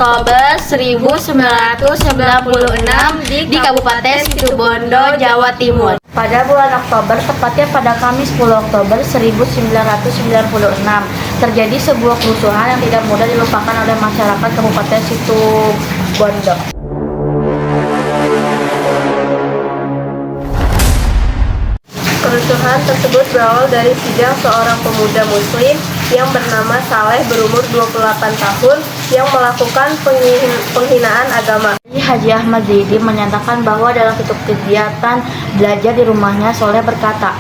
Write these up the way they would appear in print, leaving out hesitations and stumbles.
Oktober 1996 di Kabupaten Situbondo, Jawa Timur. Pada bulan Oktober, tepatnya pada Kamis 10 Oktober 1996, terjadi sebuah kerusuhan yang tidak mudah dilupakan oleh masyarakat Kabupaten Situbondo. Kerusuhan tersebut berawal dari sidang seorang pemuda muslim yang bernama Saleh berumur 28 tahun yang melakukan penghinaan agama. Haji Ahmad Zaidi menyatakan bahwa dalam kegiatan belajar di rumahnya, Soleh berkata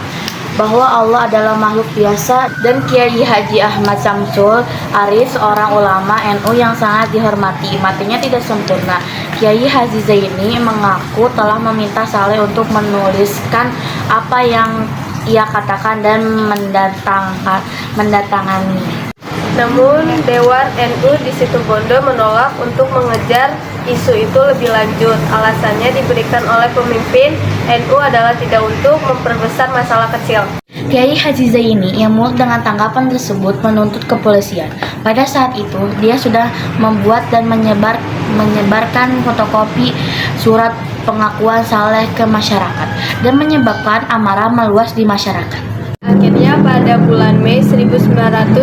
bahwa Allah adalah makhluk biasa, dan Kiai Haji Ahmad Samsul Arif, seorang ulama NU yang sangat dihormati, matinya tidak sempurna. Kiai Haji Zaini mengaku telah meminta Saleh untuk menuliskan apa yang ia katakan dan mendatangani. Namun Dewan NU di Situbondo menolak untuk mengejar isu itu lebih lanjut. Alasannya diberikan oleh pemimpin NU adalah tidak untuk memperbesar masalah kecil. Kiai Haji Zaini yang muak dengan tanggapan tersebut menuntut kepolisian. Pada saat itu dia sudah membuat dan menyebarkan fotokopi surat pengakuan Saleh ke masyarakat dan menyebabkan amarah meluas di masyarakat. Akhirnya pada bulan Mei 1996,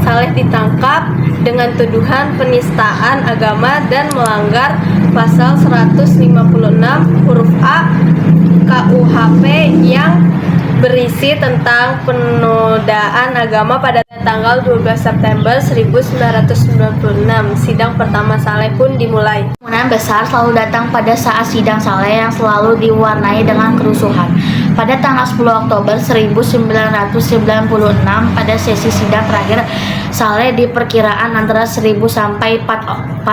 Saleh ditangkap dengan tuduhan penistaan agama dan melanggar pasal 156 huruf A KUHP yang berisi tentang penodaan agama pada tanggal 12 September 1996. Sidang pertama Saleh pun dimulai. Kerumunan besar selalu datang pada saat sidang Saleh yang selalu diwarnai dengan kerusuhan. Pada tanggal 10 Oktober 1996, pada sesi sidang terakhir, Saleh diperkiraan antara 1.000 sampai 4.000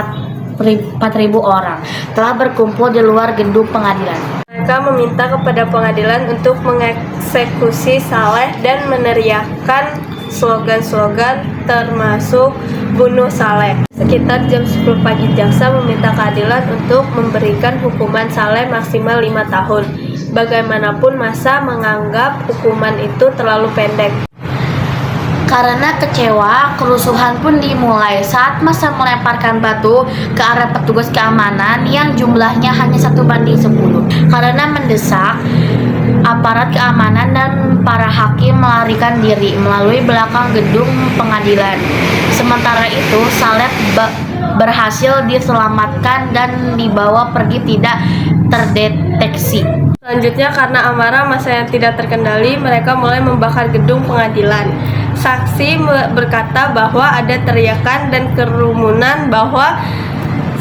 orang telah berkumpul di luar gedung pengadilan. Mereka meminta kepada pengadilan untuk mengeksekusi Saleh dan meneriakkan slogan-slogan termasuk bunuh Saleh. Sekitar jam 10 pagi, jaksa meminta keadilan untuk memberikan hukuman Saleh maksimal 5 tahun. Bagaimanapun massa menganggap hukuman itu terlalu pendek. Karena kecewa, kerusuhan pun dimulai saat massa melemparkan batu ke arah petugas keamanan yang jumlahnya hanya 1:10. Karena mendesak, aparat keamanan dan para hakim melarikan diri melalui belakang gedung pengadilan. Sementara itu, Saleh berhasil diselamatkan dan dibawa pergi tidak terdeteksi. Selanjutnya, karena amarah massa yang tidak terkendali, mereka mulai membakar gedung pengadilan. Saksi berkata bahwa ada teriakan dan kerumunan bahwa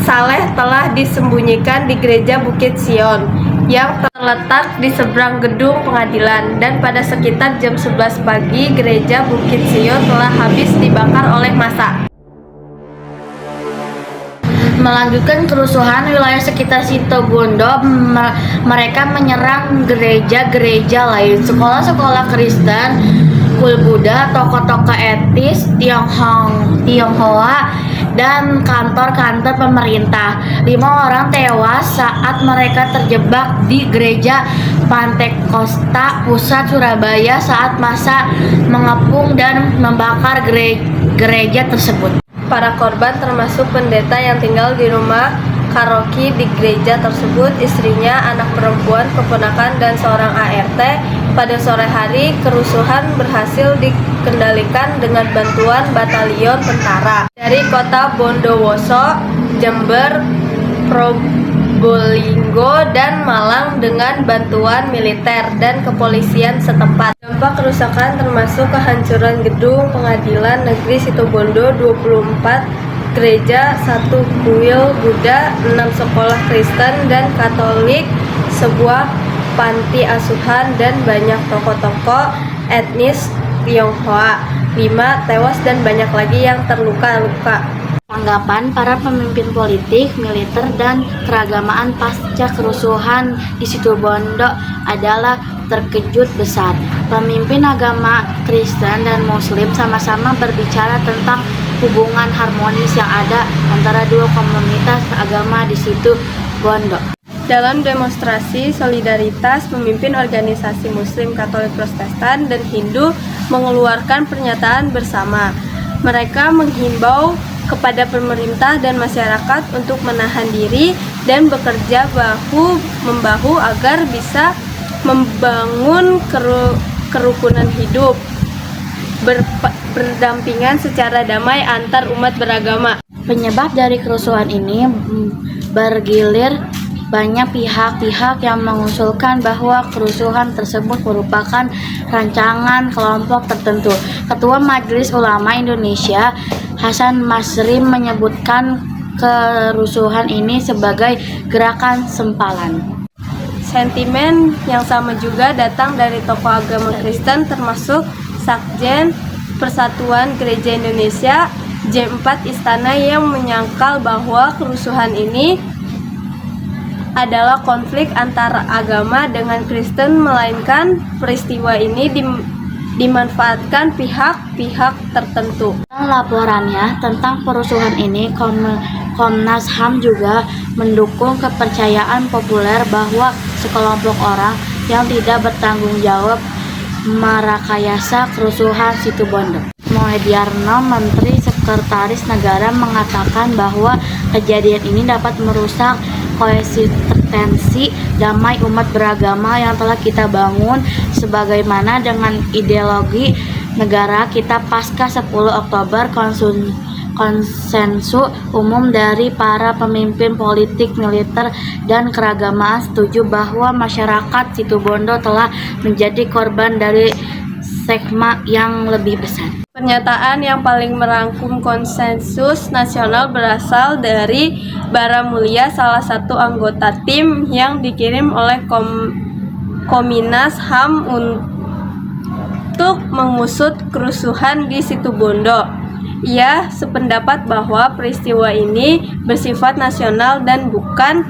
Saleh telah disembunyikan di gereja Bukit Sion yang terletak di seberang gedung pengadilan, dan pada sekitar jam 11 pagi gereja Bukit Sion telah habis dibakar oleh massa. Melanjutkan kerusuhan wilayah sekitar Situbondo, mereka menyerang gereja-gereja lain, sekolah-sekolah Kristen, kul Buddha, toko-toko etis Tionghoa, dan kantor-kantor pemerintah. 5 orang tewas saat mereka terjebak di gereja Pantekosta Pusat Surabaya saat massa mengepung dan membakar gereja tersebut. Para korban termasuk pendeta yang tinggal di rumah karaoke di gereja tersebut, istrinya, anak perempuan, keponakan, dan seorang ART. Pada sore hari, kerusuhan berhasil dikendalikan dengan bantuan batalion tentara dari kota Bondowoso, Jember, Probolinggo, dan Malang dengan bantuan militer dan kepolisian setempat. Dampak kerusakan termasuk kehancuran gedung pengadilan negeri Situbondo 24, gereja, 1 kuil Buddha, 6 sekolah Kristen dan Katolik, sebuah panti asuhan, dan banyak toko-toko etnis Tionghoa. 5 tewas dan banyak lagi yang terluka-luka. Tanggapan para pemimpin politik, militer, dan keagamaan pasca kerusuhan di Situbondo adalah terkejut besar. Pemimpin agama Kristen dan Muslim sama-sama berbicara tentang hubungan harmonis yang ada antara dua komunitas agama di Situbondo. Dalam demonstrasi solidaritas, pemimpin organisasi Muslim, Katolik, Protestan, dan Hindu mengeluarkan pernyataan bersama. Mereka menghimbau kepada pemerintah dan masyarakat untuk menahan diri dan bekerja bahu-membahu agar bisa membangun kerukunan hidup berdampingan secara damai antar umat beragama. Penyebab dari kerusuhan ini bergilir banyak pihak-pihak yang mengusulkan bahwa kerusuhan tersebut merupakan rancangan kelompok tertentu. Ketua Majelis Ulama Indonesia, Hasan Masrim, menyebutkan kerusuhan ini sebagai gerakan sempalan. Sentimen yang sama juga datang dari tokoh agama Kristen termasuk Sekjen Persatuan Gereja Indonesia J4 Istana yang menyangkal bahwa kerusuhan ini adalah konflik antara agama dengan Kristen, melainkan peristiwa ini dimanfaatkan pihak-pihak tertentu. Dalam laporannya tentang kerusuhan ini, Komnas HAM juga mendukung kepercayaan populer bahwa sekelompok orang yang tidak bertanggung jawab merekayasa kerusuhan Situbondo. Moediarno, Menteri Sekretaris Negara, mengatakan bahwa kejadian ini dapat merusak konsistensi damai umat beragama yang telah kita bangun sebagaimana dengan ideologi negara kita pasca 10 Oktober. Konsensus umum dari para pemimpin politik, militer, dan keagamaan setuju bahwa masyarakat Situbondo telah menjadi korban dari skema yang lebih besar. Pernyataan yang paling merangkum konsensus nasional berasal dari Bara Mulia, salah satu anggota tim yang dikirim oleh Komnas HAM untuk mengusut kerusuhan di Situbondo. Ia sependapat bahwa peristiwa ini bersifat nasional dan bukan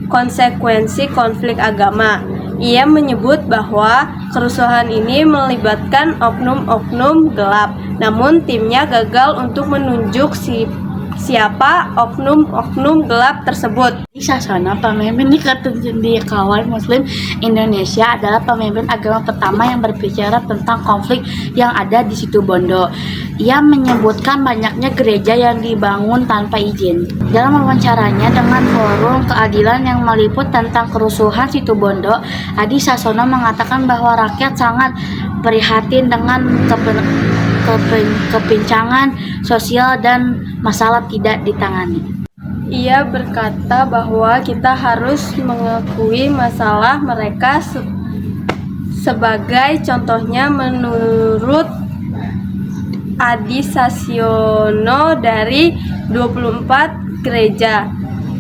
konsekuensi konflik agama. Ia menyebut bahwa kerusuhan ini melibatkan oknum-oknum gelap, namun timnya gagal untuk menunjuk siapa oknum-oknum gelap tersebut. Sasana, pemimpin di kawan Muslim Indonesia, adalah pemimpin agama pertama yang berbicara tentang konflik yang ada di Situbondo. Ia menyebutkan banyaknya gereja yang dibangun tanpa izin. Dalam wawancaranya dengan Forum Keadilan yang meliput tentang kerusuhan Situbondo, Adi Sasono mengatakan bahwa rakyat sangat prihatin dengan kepincangan sosial dan masalah tidak ditangani. Ia berkata bahwa kita harus mengakui masalah mereka sebagai contohnya menurut Adi Sasiono dari 24 gereja,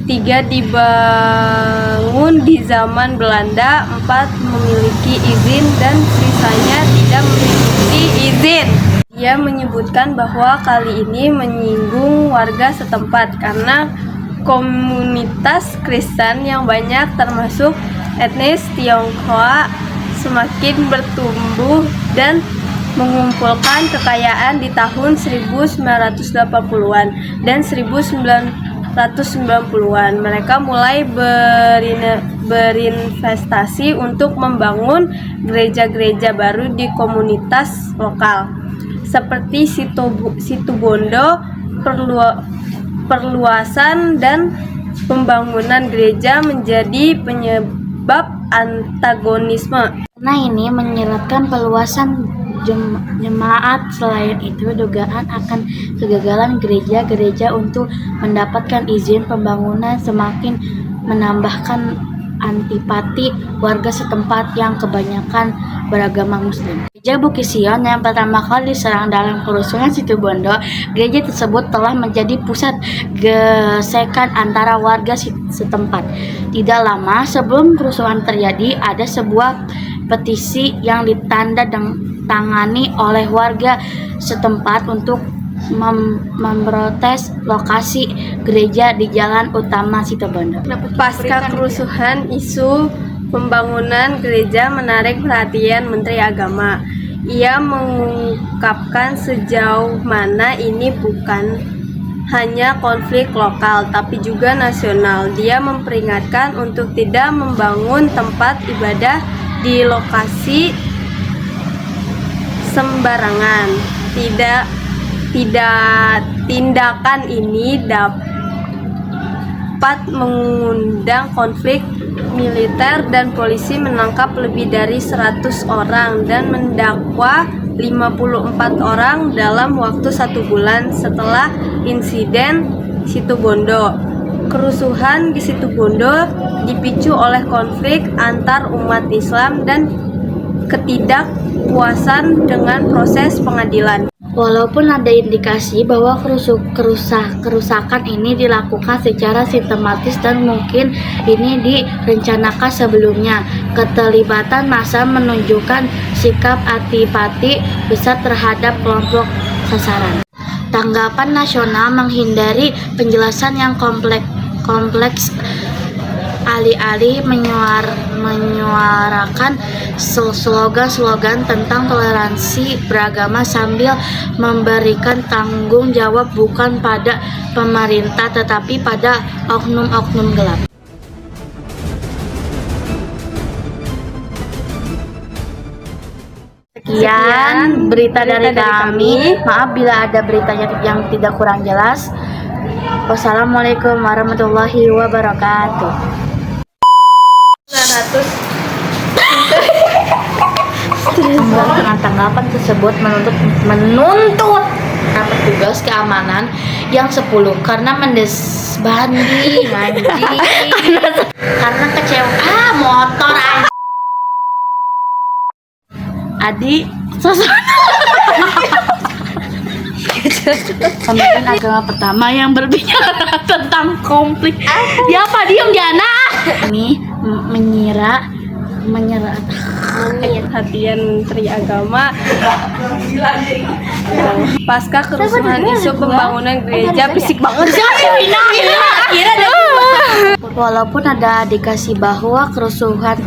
3 dibangun di zaman Belanda, 4 memiliki izin dan sisanya tidak memiliki izin. Ia menyebutkan bahwa kali ini menyinggung warga setempat karena komunitas Kristen yang banyak termasuk etnis Tionghoa semakin bertumbuh dan mengumpulkan kekayaan di tahun 1980-an dan 1990-an. Mereka mulai berinvestasi untuk membangun gereja-gereja baru di komunitas lokal. Seperti Situbondo, perluasan dan pembangunan gereja menjadi penyebab antagonisme. Nah, ini menyiratkan peluasan jemaat. Selain itu, dugaan akan kegagalan gereja-gereja untuk mendapatkan izin pembangunan semakin menambahkan antipati warga setempat yang kebanyakan beragama Muslim. Gereja Bukit Sion yang pertama kali diserang dalam kerusuhan Situbondo, gereja tersebut telah menjadi pusat gesekan antara warga setempat. Tidak lama sebelum kerusuhan terjadi, ada sebuah petisi yang ditangani oleh warga setempat untuk memprotes lokasi gereja di jalan utama Situbondo. Pasca kerusuhan, isu pembangunan gereja menarik perhatian Menteri Agama. Ia mengungkapkan sejauh mana ini bukan hanya konflik lokal tapi juga nasional. Dia memperingatkan untuk tidak membangun tempat ibadah di lokasi sembarangan, tidak Tindakan ini dapat mengundang konflik militer dan polisi menangkap lebih dari 100 orang dan mendakwa 54 orang dalam waktu 1 bulan setelah insiden Situbondo. Kerusuhan di Situbondo dipicu oleh konflik antar umat Islam dan ketidakpuasan dengan proses pengadilan. Walaupun ada indikasi bahwa kerusakan ini dilakukan secara sistematis dan mungkin ini direncanakan sebelumnya, keterlibatan massa menunjukkan sikap antipati besar terhadap kelompok sasaran. Tanggapan nasional menghindari penjelasan yang kompleks alih-alih menyuarakan slogan-slogan tentang toleransi beragama sambil memberikan tanggung jawab bukan pada pemerintah tetapi pada oknum-oknum gelap. Sekian berita dari kami. Maaf bila ada beritanya yang tidak kurang jelas. Wassalamualaikum warahmatullahi wabarakatuh. Dengan tanggapan tersebut menuntut petugas keamanan yang 10 karena mendesbandi karena kecewa motor Adi pemimpin agama pertama yang berbicara tentang konflik. Dia apa? Diam Diana. Ini menyerah Perhatian Menteri Agama pasca kerusuhan isu pembangunan gereja fisik banget. Walaupun ada indikasi bahwa kerusakan